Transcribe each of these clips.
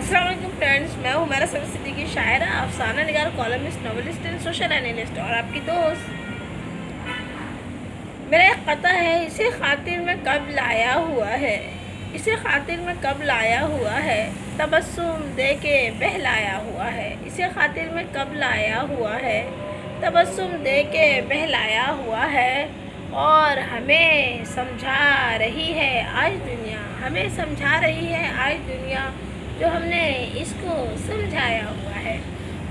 السلام علیکم فرینڈس، میں ہوں میرا سب صدیقی شاعرہ، افسانہ نگار، columnist, novelist and social analyst اور آپ کی دوست۔ میرا ایک قطع ہے، اسے خاطر میں کب لایا ہوا ہے، اسے خاطر میں کب لایا ہوا ہے، تبسم دے کے بہلایا ہوا ہے، اسے خاطر میں کب لایا ہوا ہے، تبسم دے کے بہلایا ہوا ہے، اور ہمیں سمجھا رہی ہے آج دنیا، ہمیں سمجھا رہی ہے آج دنیا، جو ہم نے اس کو سمجھایا ہوا ہے،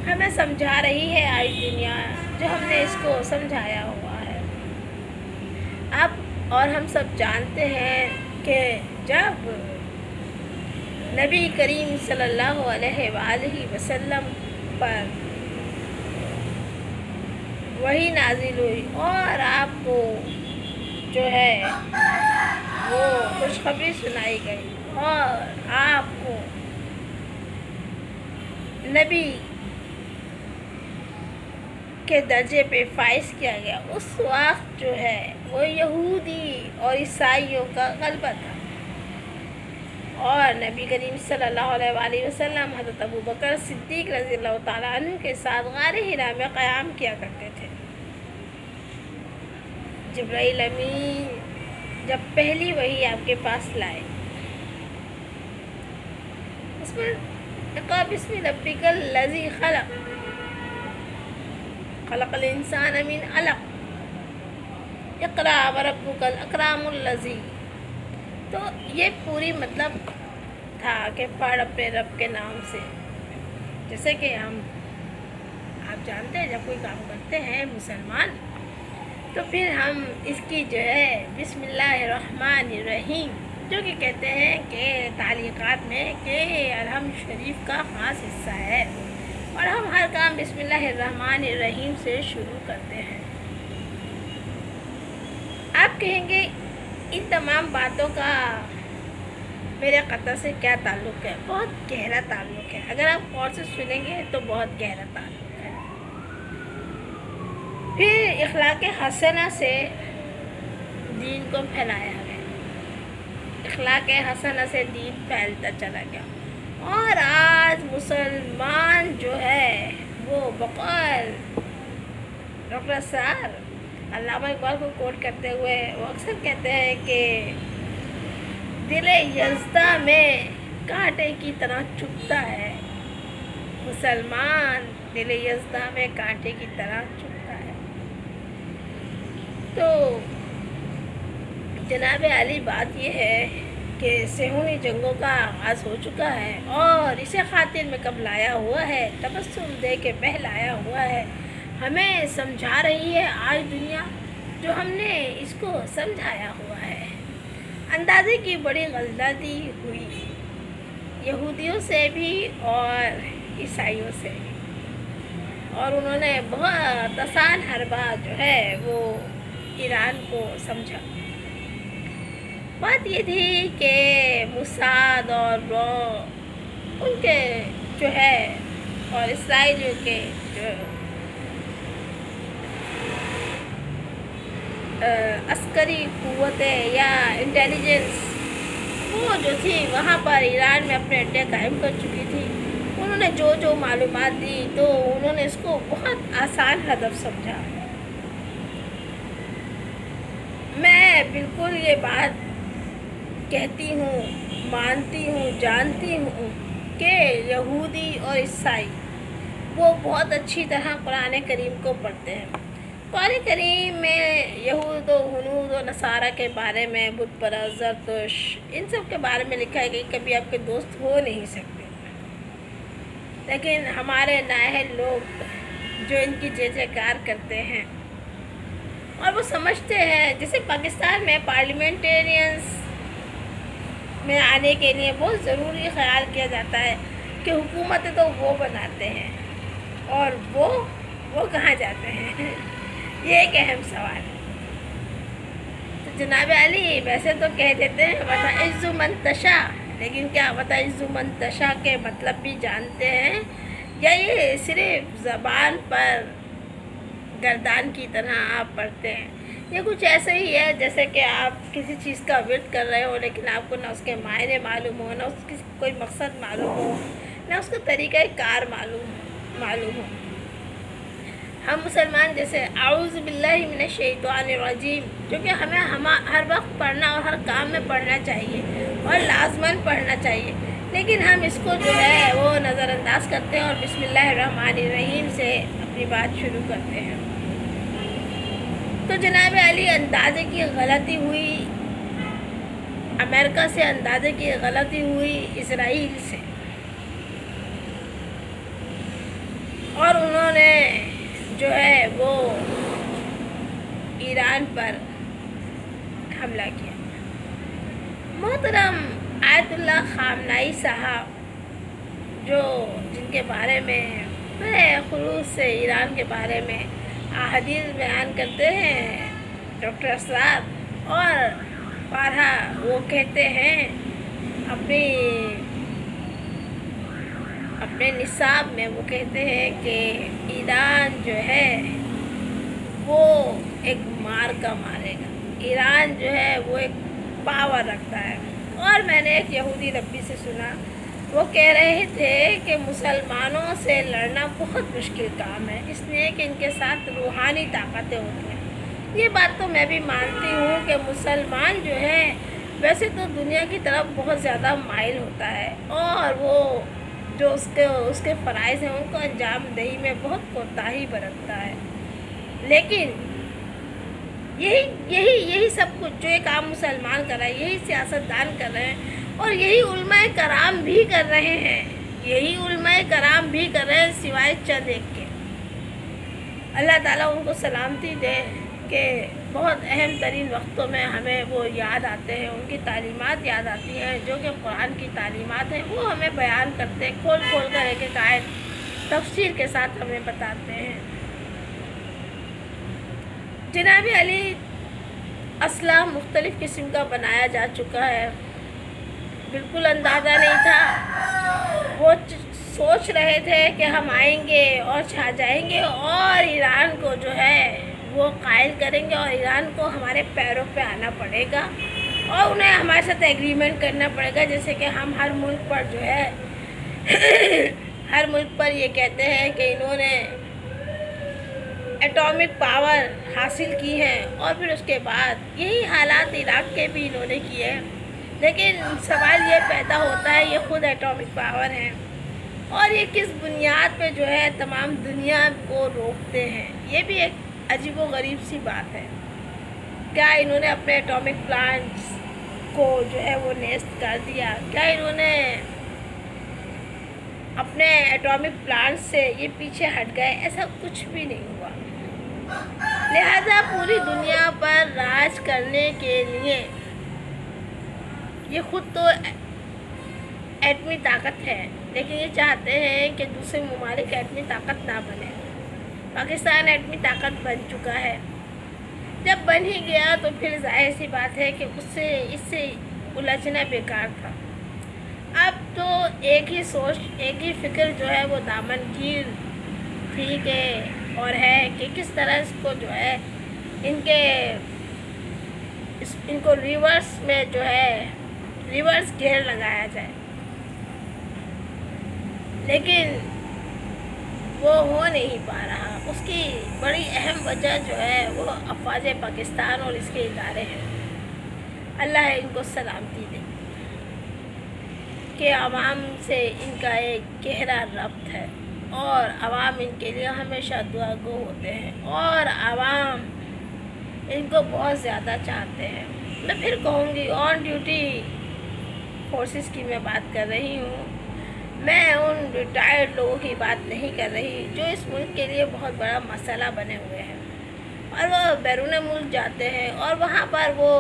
ہمیں سمجھا رہی ہے آج دنیا، جو ہم نے اس کو سمجھایا ہوا ہے۔ آپ اور ہم سب جانتے ہیں کہ جب نبی کریم صلی اللہ علیہ وآلہ وسلم پر وحی نازل ہوئی اور آپ کو جو ہے وہ خوشخبری سنائی گئی اور آپ کو نبی کے درجے پہ فائز کیا گیا، اس وقت جو ہے وہ یہودی اور عیسائیوں کا غلبہ تھا، اور نبی کریم صلی اللہ علیہ وآلہ وسلم حضرت ابوبکر صدیق رضی اللہ تعالیٰ عنہ کے ساتھ غار حرا میں قیام کیا کرتے تھے۔ جبرائیل امین جب پہلی وحی آپ کے پاس لائے، اس میں اقرأ بسم ربک الذی خلق، خلق الانسان من علق، اقرأ وربک الاکرم الذی، تو یہ پوری مطلب تھا کہ پڑھ اپنے رب کے نام سے۔ جیسے کہ آپ جانتے ہیں جب کوئی کام کرتے ہیں مسلمان، تو پھر ہم اس کی جو ہے بسم اللہ الرحمن الرحیم، جو کہ کہتے ہیں کہ تعلیقات میں کہ الحمد شریف کا خاص حصہ ہے، اور ہم ہر کام بسم اللہ الرحمن الرحیم سے شروع کرتے ہیں۔ آپ کہیں گے ان تمام باتوں کا میرے قطع سے کیا تعلق ہے؟ بہت گہرا تعلق ہے، اگر آپ غور سے سنیں گے تو بہت گہرا تعلق ہے۔ پھر اخلاق حسنہ سے دین کو پھیلایا گیا، اخلاق حسنہ سے دین پھیلتا چلا گیا، اور آج مسلمان جو ہے وہ بقول ڈاکٹر سار علامہ اقبال کو کوٹ کرتے ہوئے وہ اکثر کہتے ہیں کہ دل یزدہ میں کانٹے کی طرح چبھتا ہے، مسلمان دل یزدہ میں کانٹے کی طرح چبھتا ہے۔ تو جناب علی بات یہ ہے کہ صہیونی جنگوں کا آغاز ہو چکا ہے، اور اسے خاطر میں کب لایا ہوا ہے، تبسم دے کے بہلایا ہوا ہے، ہمیں سمجھا رہی ہے آج دنیا، جو ہم نے اس کو سمجھایا ہوا ہے۔ اندازے کی بڑی غلطی ہوئی یہودیوں سے بھی اور عیسائیوں سے بھی، اور انہوں نے بہت آسان حربہ جو ہے وہ ایران کو سمجھا۔ بات یہ تھی کہ موساد اور ان کے جو ہے اور اسرائیلیوں کے جو عسکری قوتیں یا انٹیلیجنس وہ جو تھی وہاں پر ایران میں اپنے اڈے قائم کر چکی تھی، انہوں نے جو معلومات دی تو انہوں نے اس کو بہت آسان ہدف سمجھا۔ میں بالکل یہ بات کہتی ہوں، مانتی ہوں، جانتی ہوں کہ یہودی اور عیسائی وہ بہت اچھی طرح قرآن کریم کو پڑھتے ہیں۔ قرآن کریم میں یہود و ہنود و نصارہ کے بارے میں، بت پرست، زرتش، ان سب کے بارے میں لکھا ہے کہ کبھی آپ کے دوست ہو نہیں سکتے، لیکن ہمارے نااہل لوگ جو ان کی جے جے کار کرتے ہیں اور وہ سمجھتے ہیں، جیسے پاکستان میں پارلیمنٹیرینس میں آنے کے لیے بہت ضروری خیال کیا جاتا ہے کہ حکومتیں تو وہ بناتے ہیں اور وہ کہاں جاتے ہیں، یہ ایک اہم سوال ہے۔ تو جناب علی ویسے تو کہہ دیتے ہیں وَتَعِزُّ مَن تَشَاءُ، لیکن کیا وَتَعِزُّ مَن تَشَاء کے مطلب بھی جانتے ہیں، یا یہ صرف زبان پر گردان کی طرح آپ پڑھتے ہیں؟ یہ کچھ ایسے ہی ہے جیسے کہ آپ کسی چیز کا ورد کر رہے ہو، لیکن آپ کو نہ اس کے معنی معلوم ہو، نہ اس کی کوئی مقصد معلوم ہو، نہ اس کا طریقہ کار معلوم ہو۔ ہم مسلمان جیسے اعوذ باللہ من الشیطان الرجیم، جو کہ ہمیں ہر وقت پڑھنا اور ہر کام میں پڑھنا چاہیے اور لازماً پڑھنا چاہیے، لیکن ہم اس کو جو ہے وہ نظر انداز کرتے ہیں اور بسم اللہ الرحمن الرحیم سے اپنی بات شروع کرتے ہیں۔ تو جناب علی، اندازے کی غلطی ہوئی امریکہ سے، اندازے کی غلطی ہوئی اسرائیل سے، اور انہوں نے جو ہے وہ ایران پر حملہ کیا۔ محترم آیت اللہ خامنائی صاحب، جن کے بارے میں بڑے خلوص سے ایران کے بارے میں احادیث بیان کرتے ہیں ڈاکٹر اسرار، اور بارہا وہ کہتے ہیں اپنے نصاب میں، وہ کہتے ہیں کہ ایران جو ہے وہ ایک مار کا مارے گا، ایران جو ہے وہ ایک پاور رکھتا ہے۔ اور میں نے ایک یہودی ربی سے سنا، وہ کہہ رہے تھے کہ مسلمانوں سے لڑنا بہت مشکل کام ہے، اس لیے کہ ان کے ساتھ روحانی طاقتیں ہوتی ہیں۔ یہ بات تو میں بھی مانتی ہوں کہ مسلمان جو ہے ویسے تو دنیا کی طرف بہت زیادہ مائل ہوتا ہے، اور وہ جو اس کے فرائض ہیں ان کو انجام دہی میں بہت کوتاہی برتتا ہے، لیکن یہی سب کچھ جو ایک عام مسلمان کر رہا ہے، یہی سیاستدان کر رہے ہیں، اور یہی علماء کرام بھی کر رہے ہیں، سوائے چند ایک کے۔ اللہ تعالیٰ ان کو سلامتی دے کہ بہت اہم ترین وقتوں میں ہمیں وہ یاد آتے ہیں، ان کی تعلیمات یاد آتی ہیں، جو کہ قرآن کی تعلیمات ہیں، وہ ہمیں بیان کرتے، کھول کر ایک آیت تفسیر کے ساتھ ہمیں بتاتے ہیں۔ جناب علی، اسلحہ مختلف قسم کا بنایا جا چکا ہے، بالکل اندازہ نہیں تھا، وہ سوچ رہے تھے کہ ہم آئیں گے اور چھا جائیں گے اور ایران کو جو ہے وہ قائل کریں گے، اور ایران کو ہمارے پیروں پہ آنا پڑے گا اور انہیں ہمارے ساتھ ایگریمنٹ کرنا پڑے گا، جیسے کہ ہم ہر ملک پر جو ہے ہر ملک پر یہ کہتے ہیں کہ انہوں نے ایٹامک پاور حاصل کی ہے، اور پھر اس کے بعد یہی حالات عراق کے بھی انہوں نے کیے ہیں، لیکن سوال یہ پیدا ہوتا ہے یہ خود ایٹامک پاور ہیں اور یہ کس بنیاد پہ جو ہے تمام دنیا کو روکتے ہیں؟ یہ بھی ایک عجیب و غریب سی بات ہے۔ کیا انہوں نے اپنے ایٹامک پلانٹس کو جو ہے وہ نیست کر دیا؟ کیا انہوں نے اپنے ایٹامک پلانٹ سے یہ پیچھے ہٹ گئے؟ ایسا کچھ بھی نہیں ہوا۔ لہذا پوری دنیا پر راج کرنے کے لیے یہ خود تو ایٹمی طاقت ہے، لیکن یہ چاہتے ہیں کہ دوسرے ممالک ایٹمی طاقت نہ بنے۔ پاکستان ایٹمی طاقت بن چکا ہے، جب بن ہی گیا تو پھر ظاہر سی بات ہے کہ اس سے الجھنا بیکار تھا۔ اب تو ایک ہی سوچ، ایک ہی فکر جو ہے وہ دامنگیر تھی کہ اور ہے کہ کس طرح اس کو جو ہے ان کو ریورس میں جو ہے ریورس گیئر لگایا جائے، لیکن وہ ہو نہیں پا رہا۔ اس کی بڑی اہم وجہ جو ہے وہ افواج پاکستان اور اس کے ادارے ہیں۔ اللہ ان کو سلامتی دے کہ عوام سے ان کا ایک گہرا ربط ہے اور عوام ان کے لیے ہمیشہ دعا گو ہوتے ہیں اور عوام ان کو بہت زیادہ چاہتے ہیں۔ میں پھر کہوں گی، آن ڈیوٹی فورسز کی میں بات کر رہی ہوں، میں ان ریٹائرڈ لوگوں کی بات نہیں کر رہی جو اس ملک کے لیے بہت بڑا مسئلہ بنے ہوئے ہیں اور وہ بیرون ملک جاتے ہیں اور وہاں پر وہ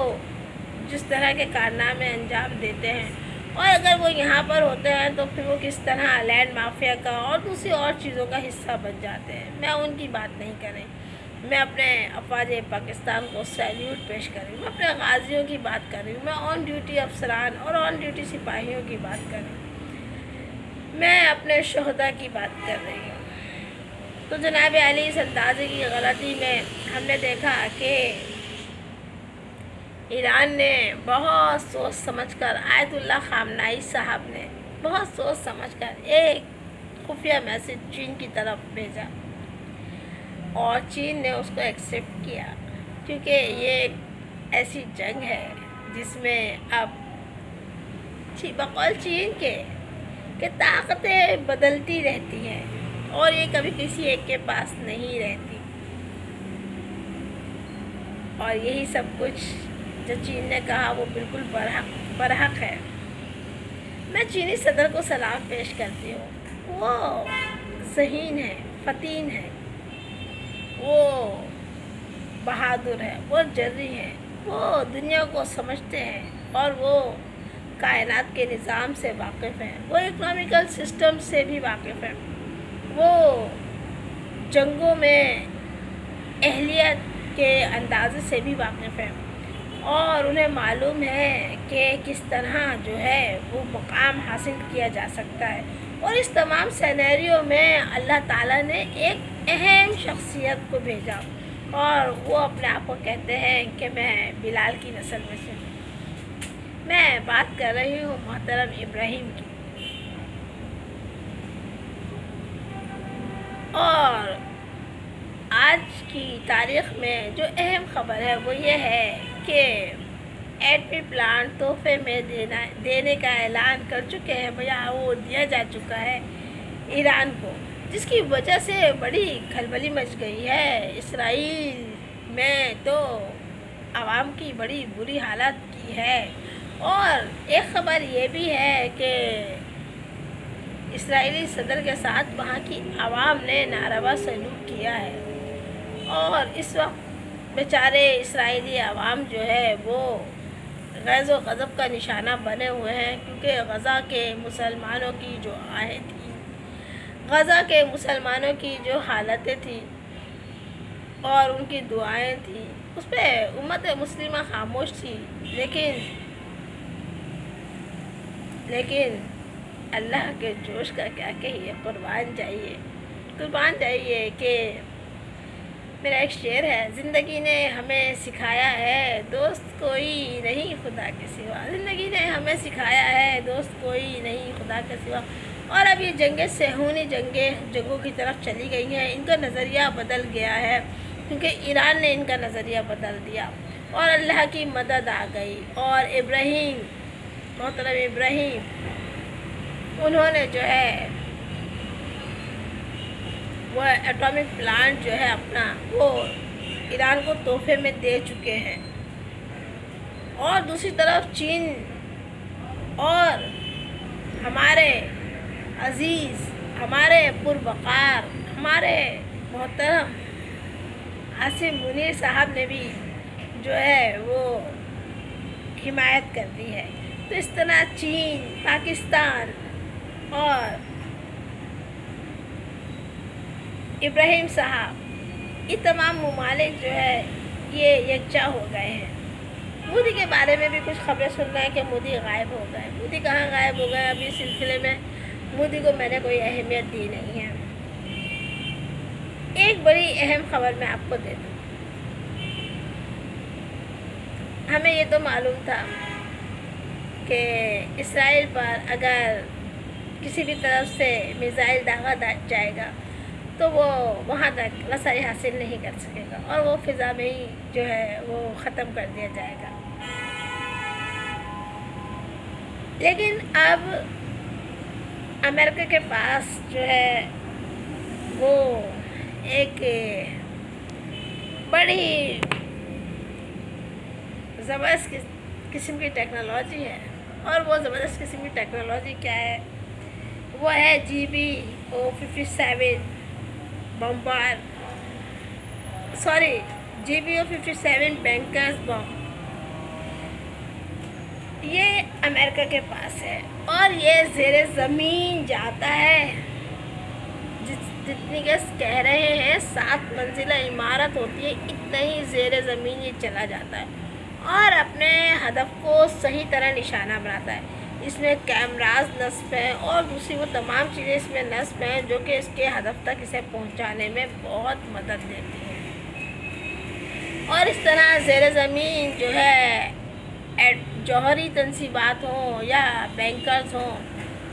جس طرح کے کارنامے انجام دیتے ہیں، اور اگر وہ یہاں پر ہوتے ہیں تو پھر وہ کس طرح لینڈ مافیا کا اور دوسری اور چیزوں کا حصہ بن جاتے ہیں۔ میں ان کی بات نہیں کر رہی، میں اپنے افواج پاکستان کو سیلیوٹ پیش کر رہی ہوں، میں اپنے غازیوں کی بات کر رہی ہوں، میں آن ڈیوٹی افسران اور آن ڈیوٹی سپاہیوں کی بات کر رہی ہوں، میں اپنے شہداء کی بات کر رہی ہوں۔ تو جناب علی، اس اندازے کی غلطی میں ہم نے دیکھا کہ ایران نے بہت سوچ سمجھ کر، آیت اللہ خامنائی صاحب نے بہت سوچ سمجھ کر ایک خفیہ میسج چین کی طرف بھیجا، اور چین نے اس کو ایکسیپٹ کیا، کیونکہ یہ ایک ایسی جنگ ہے جس میں اب بقول چین کے کہ طاقتیں بدلتی رہتی ہیں اور یہ کبھی کسی ایک کے پاس نہیں رہتی، اور یہی سب کچھ جو چین نے کہا وہ بالکل برحق ہے۔ میں چینی صدر کو سلام پیش کرتی ہوں، وہ ذہین ہے، فتین ہے، وہ بہادر ہے، وہ جرری ہے، وہ دنیا کو سمجھتے ہیں اور وہ کائنات کے نظام سے واقف ہیں، وہ اکنامیکل سسٹم سے بھی واقف ہیں، وہ جنگوں میں اہلیت کے اندازے سے بھی واقف ہیں، اور انہیں معلوم ہے کہ کس طرح جو ہے وہ مقام حاصل کیا جا سکتا ہے۔ اور اس تمام سینیریو میں اللہ تعالیٰ نے ایک اہم شخصیت کو بھیجا، اور وہ اپنے آپ کو کہتے ہیں کہ میں بلال کی نسل میں سے ہوں۔ میں بات کر رہی ہوں محترم ابراہیم کی، اور آج کی تاریخ میں جو اہم خبر ہے وہ یہ ہے کہ ایٹمی پلانٹ تحفے میں دینے کا اعلان کر چکے ہیں، یا وہ دیا جا چکا ہے ایران کو، جس کی وجہ سے بڑی کھلبلی مچ گئی ہے۔ اسرائیل میں تو عوام کی بڑی بری حالت کی ہے، اور ایک خبر یہ بھی ہے کہ اسرائیلی صدر کے ساتھ وہاں کی عوام نے ناروا سلوک کیا ہے، اور اس وقت بیچارے اسرائیلی عوام جو ہے وہ غیظ و غضب کا نشانہ بنے ہوئے ہیں، کیونکہ غزہ کے مسلمانوں کی جو آہیں تھیں، غزہ کے مسلمانوں کی جو حالتیں تھیں اور ان کی دعائیں تھیں، اس پہ امت مسلمہ خاموش تھی، لیکن اللہ کے جوش کا کیا کہیے، قربان جائیے کہ میرا ایک شعر ہے، زندگی نے ہمیں سکھایا ہے دوست کوئی نہیں خدا کے سوا، زندگی نے ہمیں سکھایا ہے دوست کوئی نہیں خدا کے سوا، اور اب یہ جنگیں صہیونی جنگوں کی طرف چلی گئی ہیں، ان کا نظریہ بدل گیا ہے، کیونکہ ایران نے ان کا نظریہ بدل دیا، اور اللہ کی مدد آ گئی، اور محترم ابراہیم انہوں نے جو ہے وہ ایٹامک پلانٹ جو ہے اپنا وہ ایران کو تحفے میں دے چکے ہیں، اور دوسری طرف چین اور ہمارے عزیز، ہمارے پروقار، ہمارے محترم عاصم منیر صاحب نے بھی جو ہے وہ حمایت کر دی ہے۔ تو اس طرح چین، پاکستان اور ابراہیم صاحب، یہ تمام ممالک جو ہے یہ یکجا ہو گئے ہیں۔ مودی کے بارے میں بھی کچھ خبریں سن رہے ہیں کہ مودی غائب ہو گئے۔ مودی کہاں غائب ہو گئے؟ ابھی اس سلسلے میں مودی کو میں نے کوئی اہمیت دی نہیں ہے۔ ایک بڑی اہم خبر میں آپ کو دے دوں، ہمیں یہ تو معلوم تھا کہ اسرائیل پر اگر کسی بھی طرف سے میزائل داغا جائے گا تو وہ وہاں تک رسائی حاصل نہیں کر سکے گا، اور وہ فضا میں ہی جو ہے وہ ختم کر دیا جائے گا۔ لیکن اب امریکہ کے پاس جو ہے وہ ایک بڑی زبردست قسم کی ٹیکنالوجی ہے، اور وہ زبردست قسم کی ٹیکنالوجی کیا ہے؟ وہ ہے GBO-57 GBO-57 بینکرز بم۔ یہ امریکہ کے پاس ہے، اور یہ زیر زمین جاتا ہے، جتنی کہ کہہ رہے ہیں 7 منزلہ عمارت ہوتی ہے، اتنا ہی زیر زمین یہ چلا جاتا ہے، اور اپنے ہدف کو صحیح طرح نشانہ بناتا ہے۔ اس میں کیمراز نصب ہیں، اور دوسری وہ تمام چیزیں اس میں نصب ہیں جو کہ اس کے ہدف تک اسے پہنچانے میں بہت مدد دیتی ہیں۔ اور اس طرح زیر زمین جو ہے جوہری تنصیبات ہوں یا بینکرز ہوں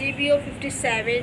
GBO 57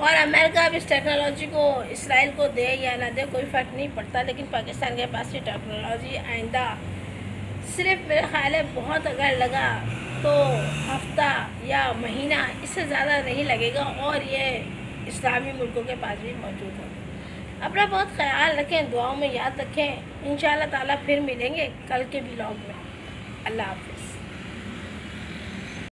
اور امریکہ اب اس ٹیکنالوجی کو اسرائیل کو دے یا نہ دے کوئی فرق نہیں پڑتا، لیکن پاکستان کے پاس یہ ٹیکنالوجی آئندہ صرف میرے خیال ہے بہت اگر لگا تو ہفتہ یا مہینہ اس سے زیادہ نہیں لگے گا، اور یہ اسلامی ملکوں کے پاس بھی موجود ہوگا۔ اپنا بہت خیال رکھیں، دعاؤں میں یاد رکھیں، انشاءاللہ تعالیٰ پھر ملیں گے کل کے ولاگ میں۔ اللہ حافظ۔